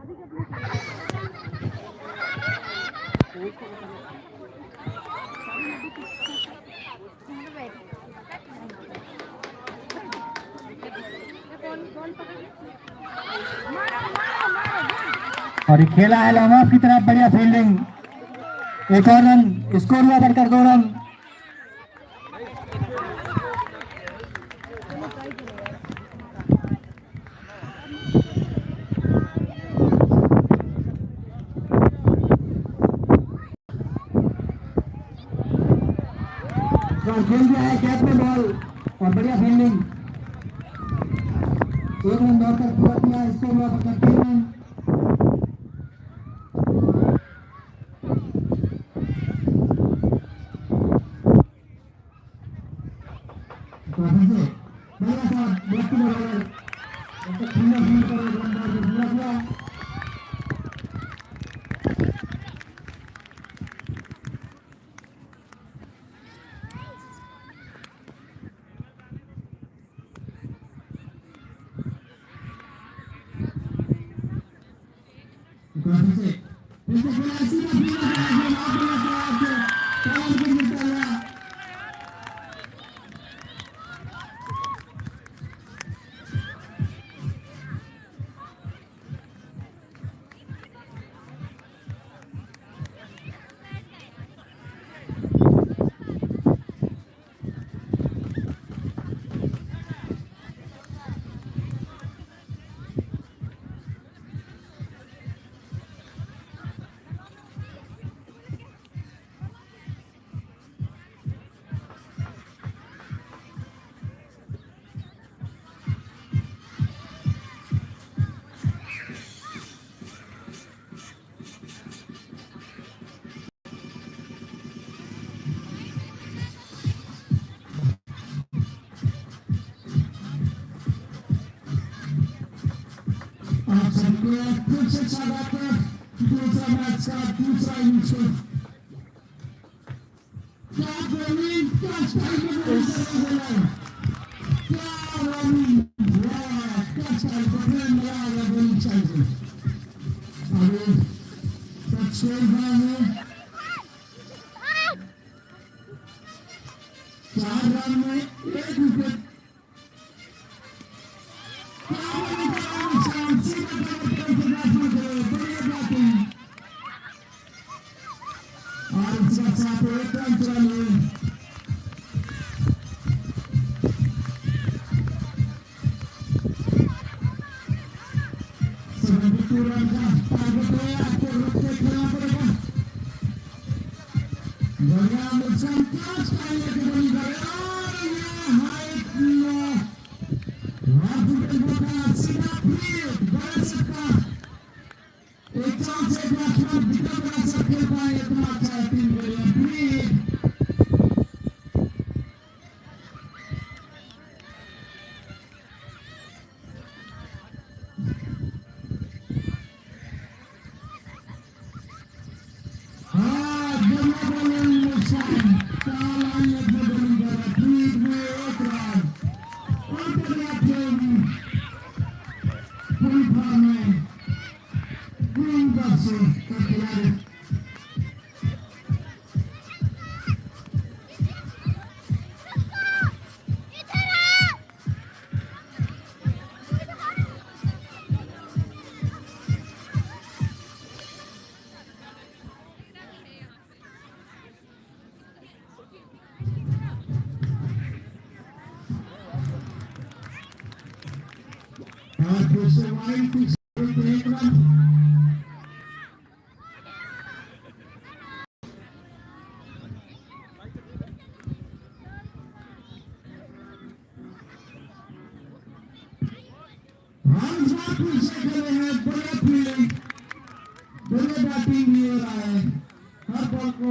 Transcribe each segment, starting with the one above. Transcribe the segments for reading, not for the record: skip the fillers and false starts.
और ये खेला है लॉन्ग की तरफ, बढ़िया फील्डिंग, एक और रन, स्कोर हुआ बढ़कर 2 रन। खेल दिया है कैप में बॉल और बढ़िया फील्डिंग, 1 रन दौड़कर पूरा किया, स्कोर हुआ बढ़कर 3 रन। बढ़िया सा लेफ्ट में बॉलर फिंगर फील्ड पर 1 रन दौड़ के पूरा किया। आप सबको फिर से स्वागत है दूसरा मैच का दूसरा इनिंग्स में। क्या बॉलिंग, क्या स्टाइल में बॉलिंग, क्या बॉलिंग, वाह क्या स्टाइल, बड़े मजा आ गया बॉलिंग स्टाइल से। अभी तक 6 रन में 4 रन में 1 विकेट।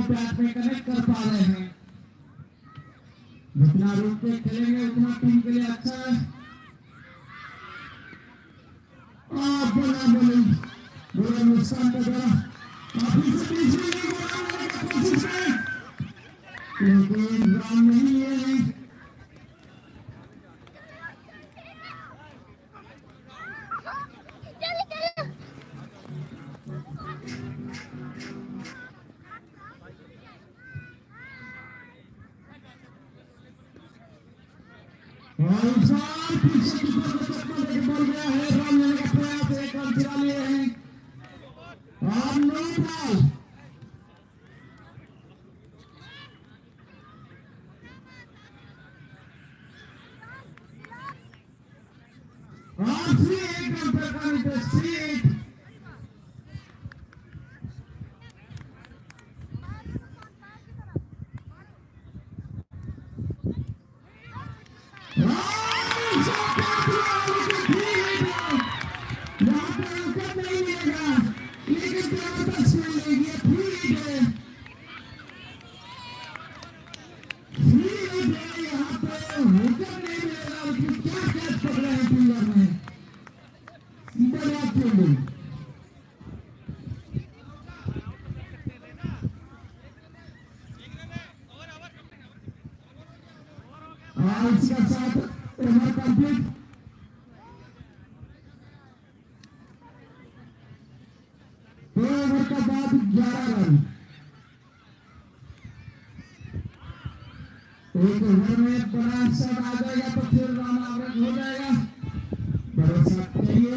बैट में कनेक्ट कर पा रहे हैं। जितना रूट पे खेलेंगे उतना टीम के लिए अच्छा है। बोला बोला नुकसान का जरा काफी से पीछे कोशिश है लेकिन रन नहीं है। और इस बार पीछे की तरफ चक्कर लेके बॉल गया है, रन लेने का प्रयास, एक रन चुरा लिए हैं और नो बॉल। और 3 कंपेयर करने पे 3 इसका साथ ओवर कंप्लीट। दो ओवर का बाद 11 रन। एक ओवर में बड़ा शॉट आ जाएगा तो फिर रन एवरेज हो जाएगा। भरोसा करिए।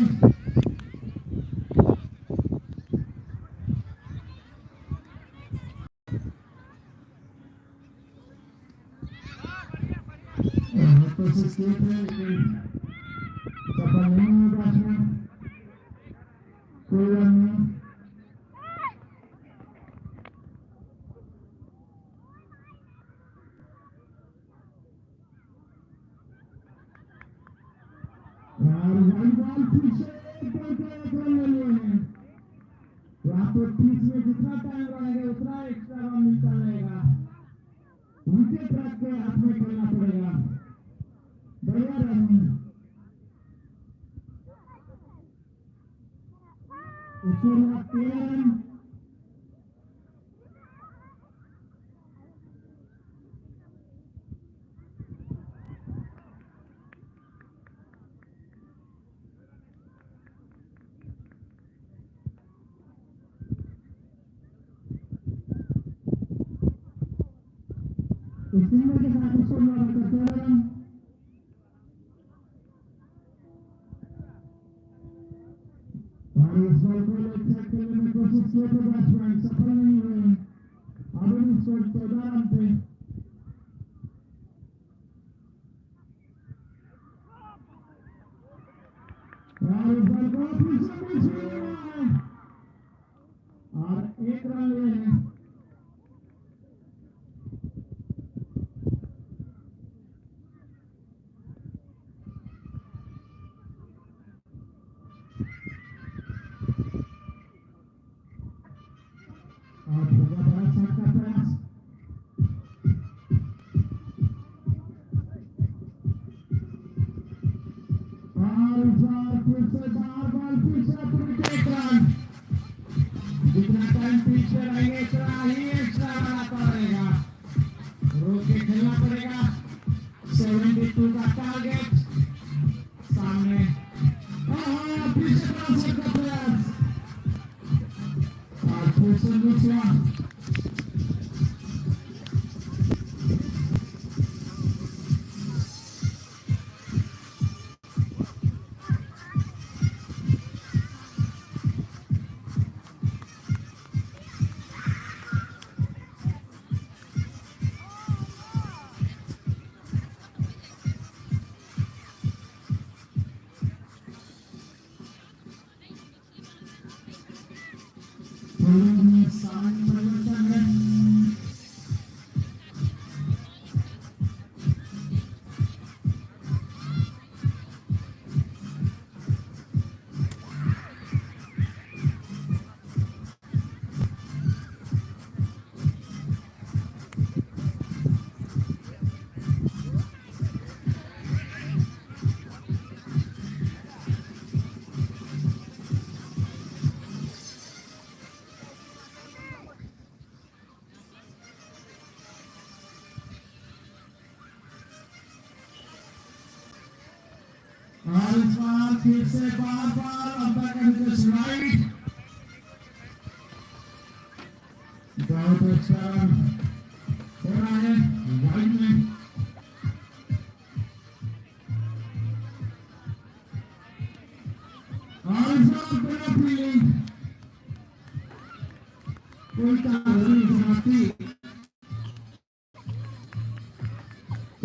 कोशिश की थी लेकिन सफल नहीं हुआ बैट्समैन। कोई रन नहीं। वॉलीबॉल पीछे एक रन ले लिए हैं। यहाँ पे पिच में जितना टाइम रहेगा उतना एक्स्ट्रा रन मिलता रहेगा। विकेट रख के हाथ में खेलना पड़ेगा। बढ़िया रन। उसके बाद 13 रन। स्पिनर के साथ उसको लगा कर 13 रन। और इस बॉल को लेकर खेलने में कोशिश की तो बैट्समैन सफल नहीं हुए। अब इस बॉल 14 रन पे। और इस बॉल को पीछे और 1 रन लिए हैं। और बड़ा शॉट का प्रयास। और इस बार फिर से बार बॉल पीछे पूरी 1 रन। जितना टाइम पीछे रहेंगे उतना ही एक्स्ट्रा रन आता रहेगा। रोक के खेलना पड़ेगा। 72 का टारगेट सामने। पीछे बड़ा शॉट का प्रयास और फिर से दूसरा। और इस बार फिर से बार अंदर करके स्लाइड। बहुत अच्छा हो रहा है वाइड में। का होली समाप्ति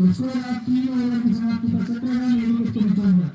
उसके बाद 3 ओवर की समाप्ति पर 17 रन विकेट के नुकसान हुआ।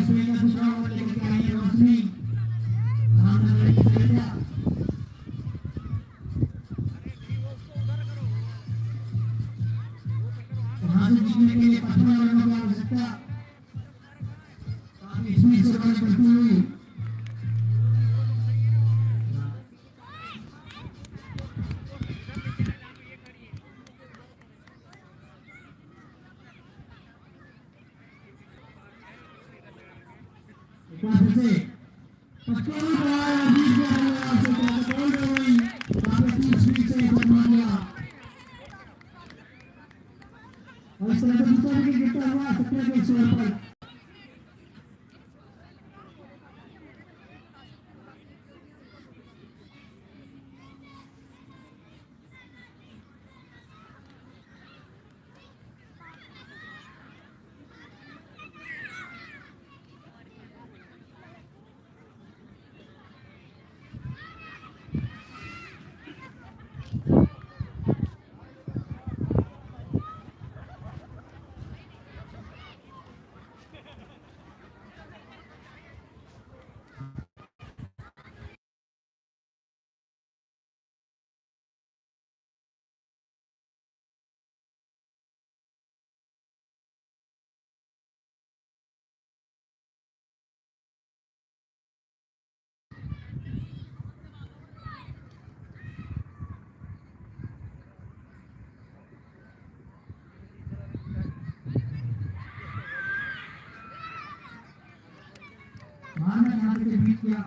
स्वेता दूसरा ओवर लेकर के आई है रोशनी सामने रही स्वेता यहाँ से जीतने के लिए 55 रनों की आवश्यकता काफी स्पीड से बॉलिंग करती हुई एक बार फिर से पचपन बॉल बीच में आया से बॉल गई काफी अच्छी स्पीड से फरमा दिया और इस तरह से दूसरा विकेट गिरता हुआ 17 के 1 ओवर पर मारना चाहते थे बीच किया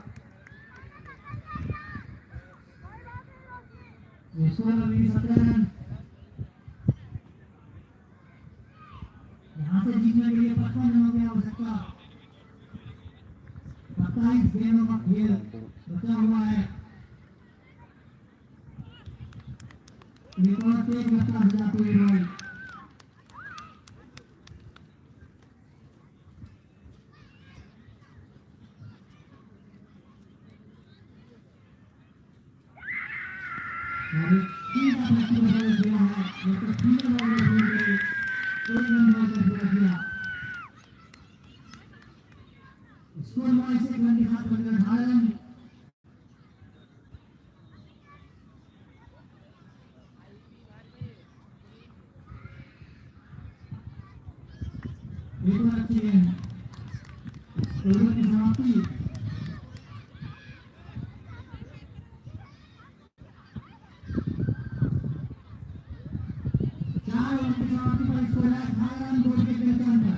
ये 16 भी 17 रन यहाँ से जीतने के लिए 55 रनों की आवश्यकता 27 गेंदों का खेल बचा हुआ है एक और तेज रफ्तार से जाती हुई बॉल और तीन का प्रश्न बदल दिया है लेकिन 3 बॉल में भूल गए 1 रन बनाकर पूरा किया स्कोर बॉल से 1 रन के साथ बनकर 18 रन एक बार अच्छी गेंद ओवर की समाप्ति पर स्कोर है 18 रन 2 विकेट के नुकसान पर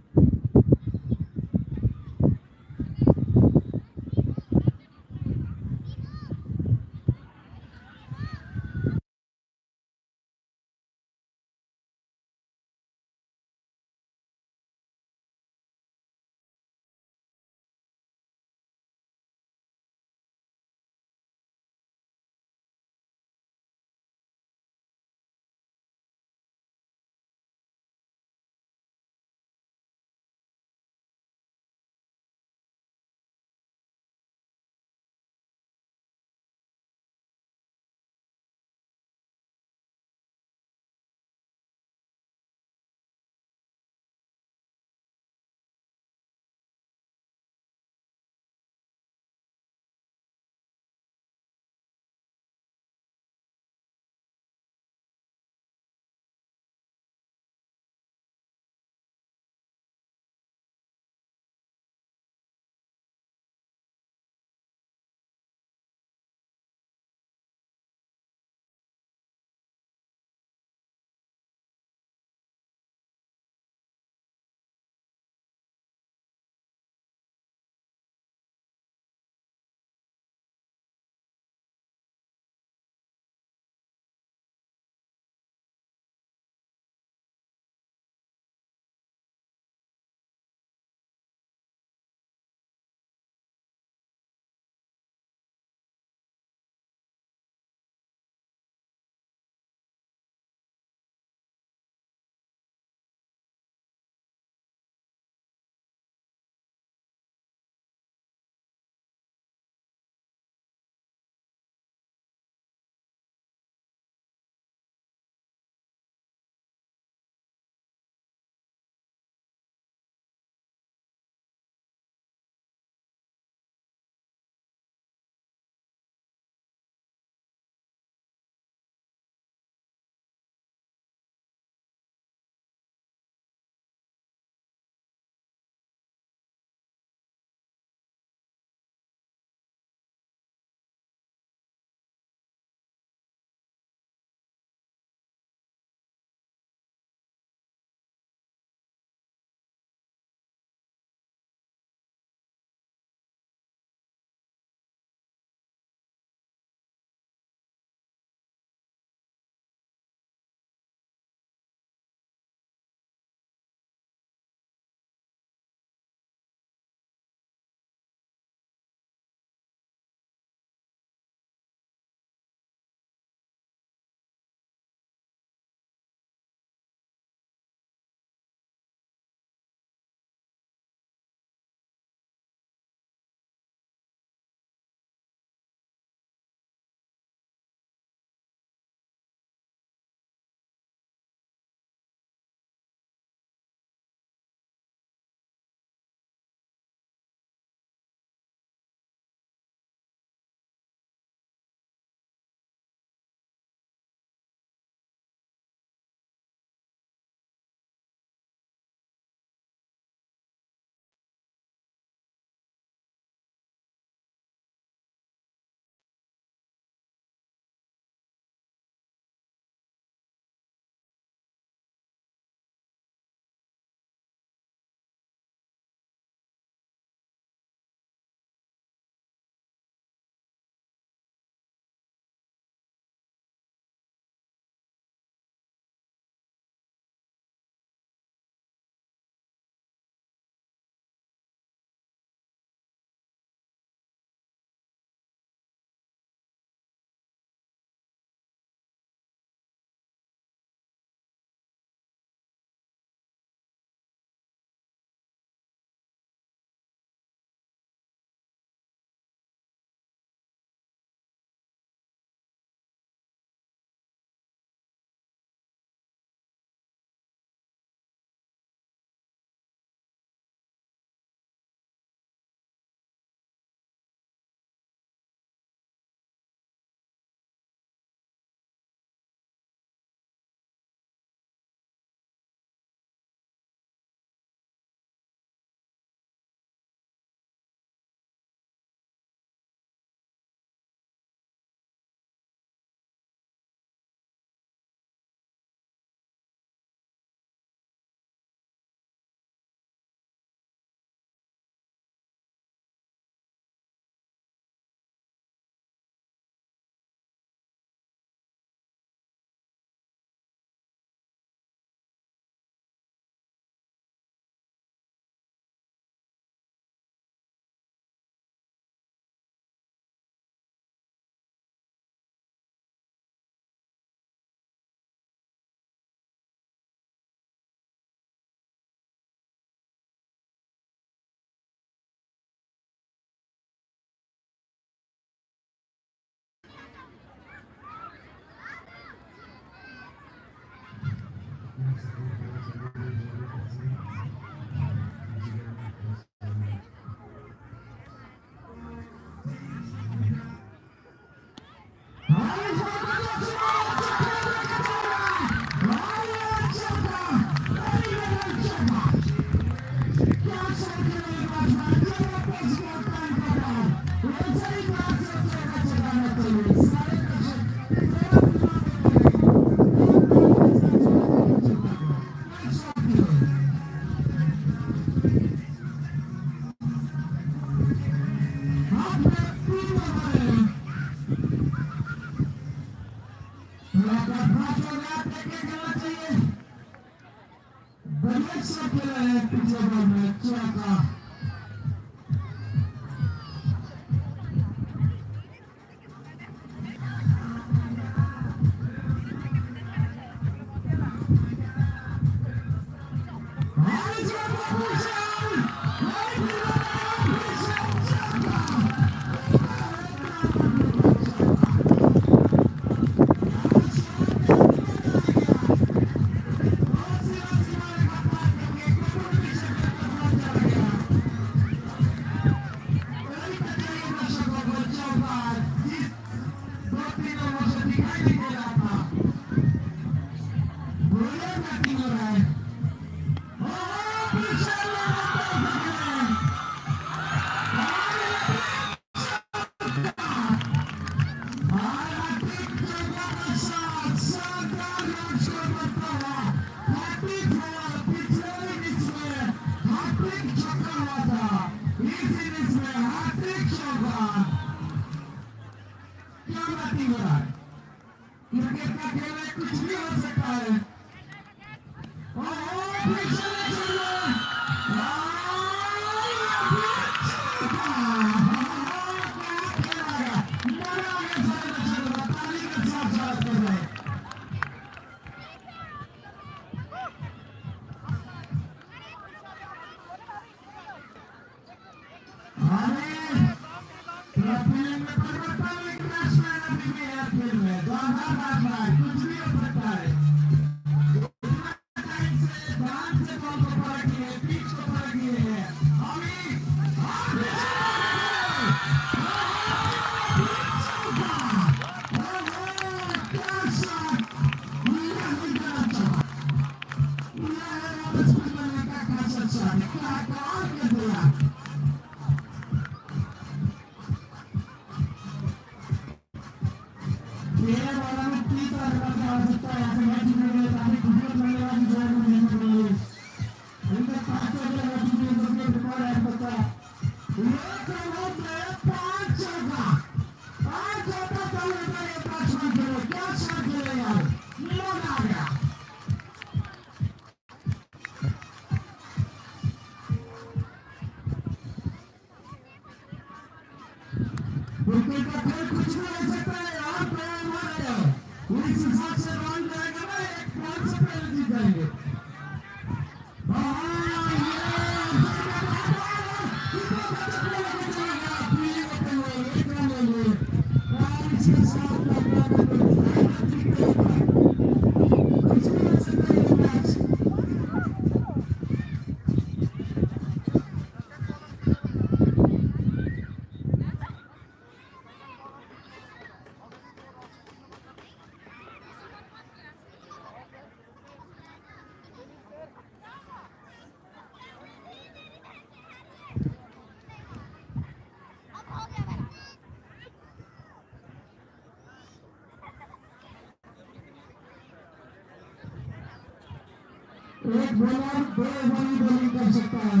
एक बॉलर दो ओवर बॉलिंग कर सकता है,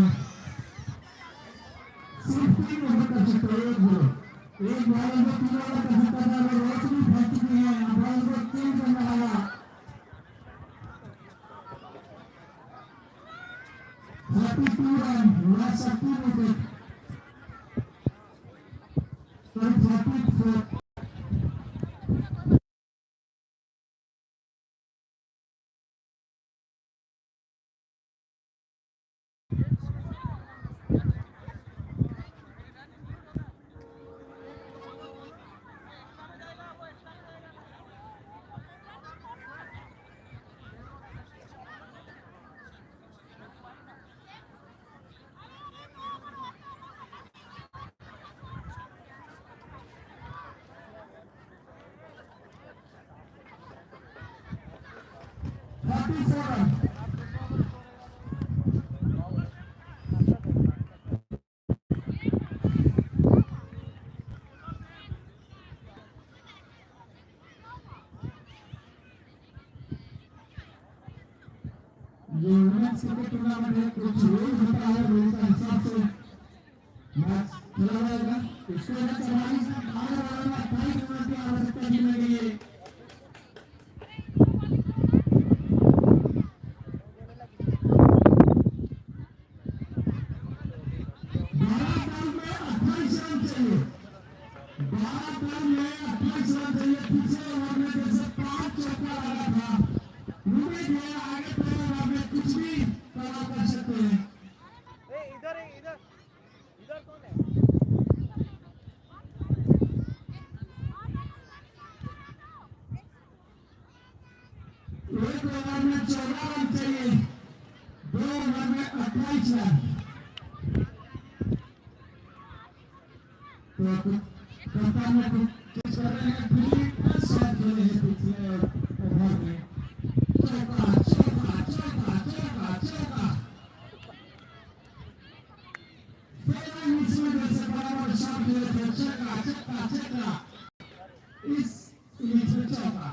सिर्फ 3 ओवर कर सकता है। एक बॉलर जो 3 ओवर कर सकता था वो रोशनी फट चुकी है। बॉल को 3 रन आया, 42 रन लास्ट 30 विकेट, 44। 47. ये वुमेन्स क्रिकेट टूर्नामेंट है, कुछ रूल होता है, रूल का हिसाब से मैच खेला जाएगा। इसके लिए 44 आने वाले 28 मिनट की आवश्यकता जीतने के लिए। एक ओवर में 14 रन चाहिए, 2 ओवर में 28 रन। तो कप्तान ने कुछ कर रहे हैं, फिर शॉट खेले हैं पिछले ओवर में। चौका चौका चौका चौका चौका, पहला इनिंग्स में जैसे बराबर शॉट खेले थे, चौका चौका चौका, इस इनिंग्स में चौका।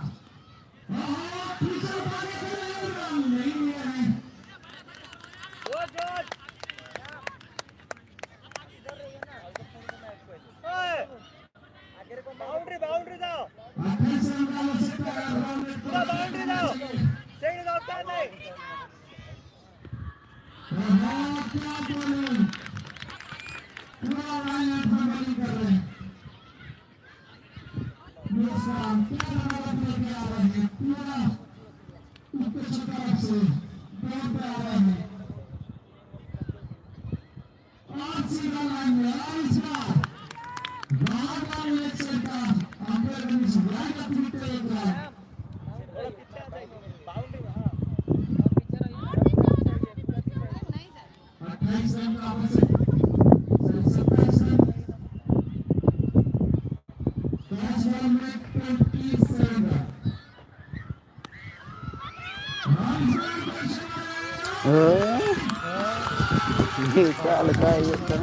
बाउंड्री बाउंड्री जाओ, बाउंड्री जाओ, सही जाओ, क्या नहीं पूरा लाइन बॉलिंग कर रहे हैं। पूरा उत्तर तरफ से दौड़ पे आ रहे हैं और सीधा लाइन में इस बार बार इलेक्शन का अंपायर ने सुधार का ट्वीट एक बार अट्ठाईस रन का आवश्यक 27 रन 10 बॉल में 27 run. Sao lại coi vậy ta?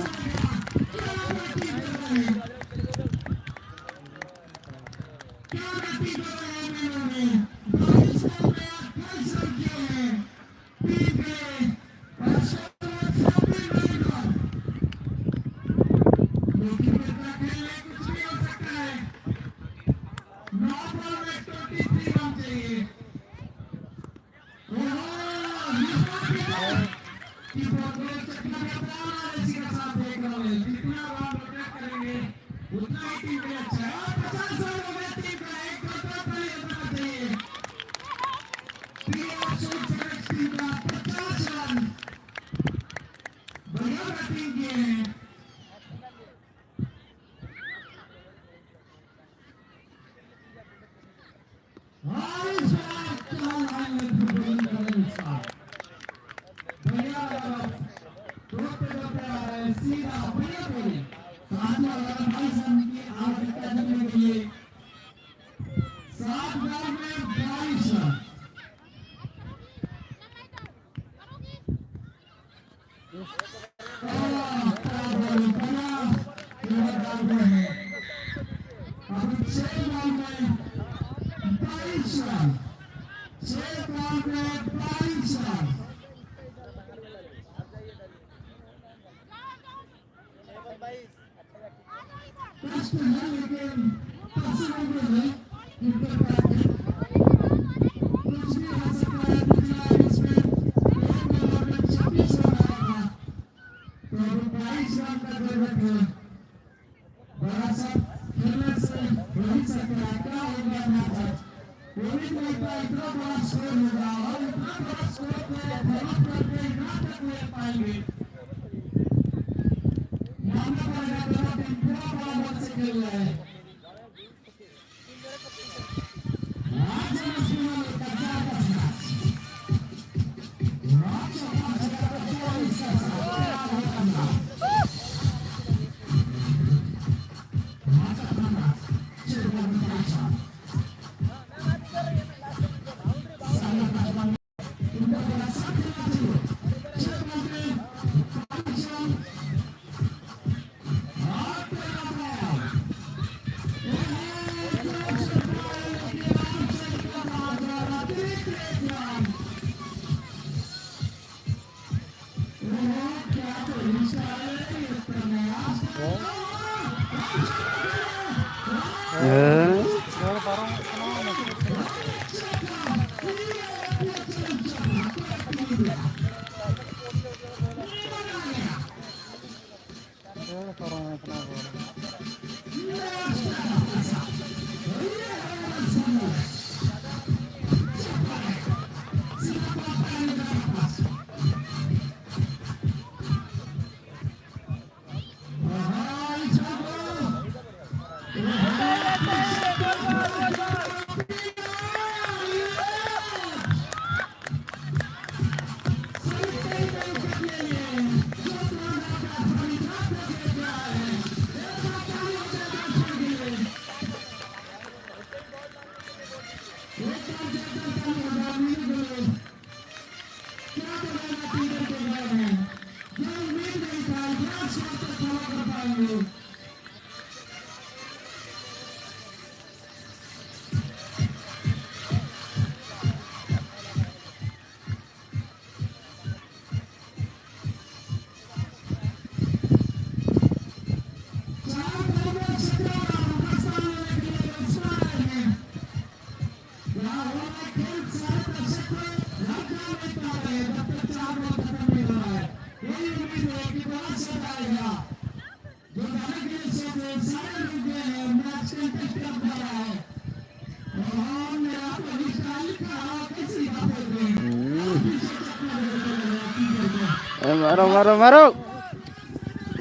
मारो मारो मारो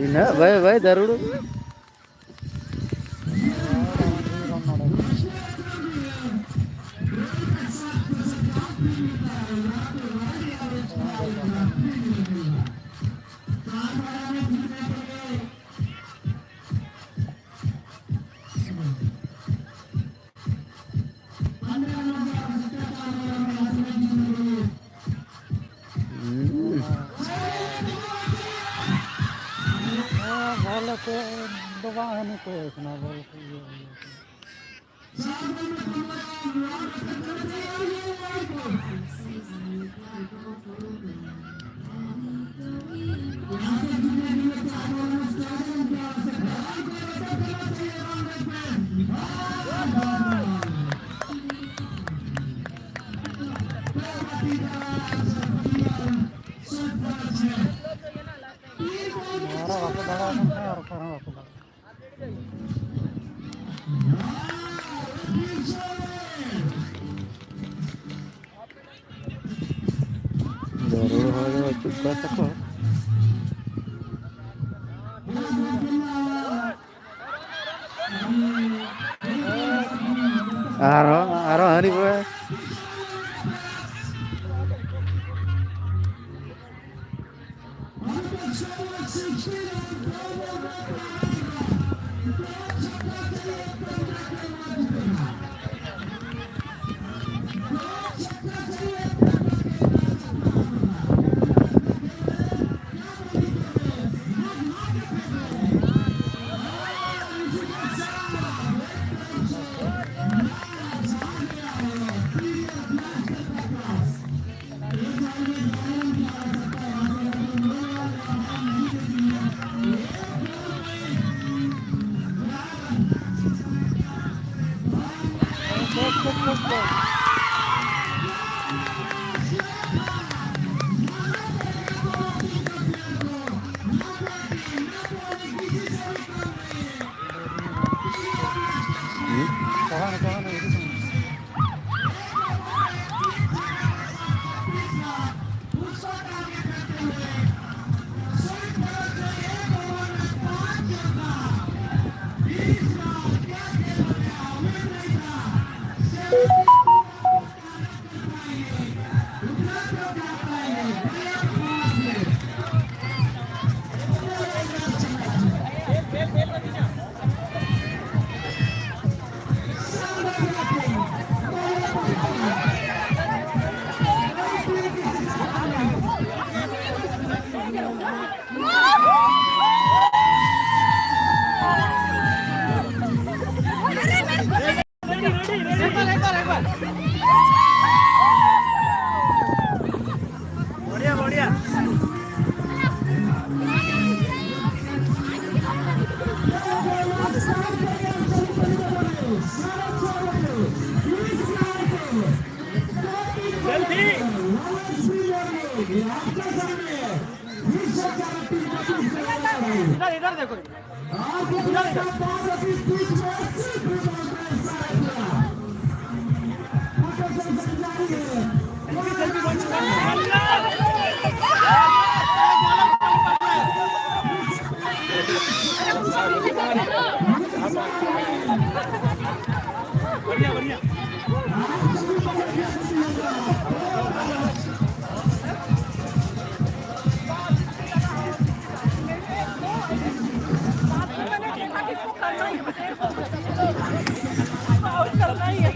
इन्हें भाई भाई दरुड़ दरुड़ हो जाए चुका तको आरो आरो हरी बोए ये आपके सामने विश्व चार टीम का तीसरा मैच है। इधर देखो आप लोगों का 5-30 में 80 रिबाउंड में सारा किया। आगे चल जारी है।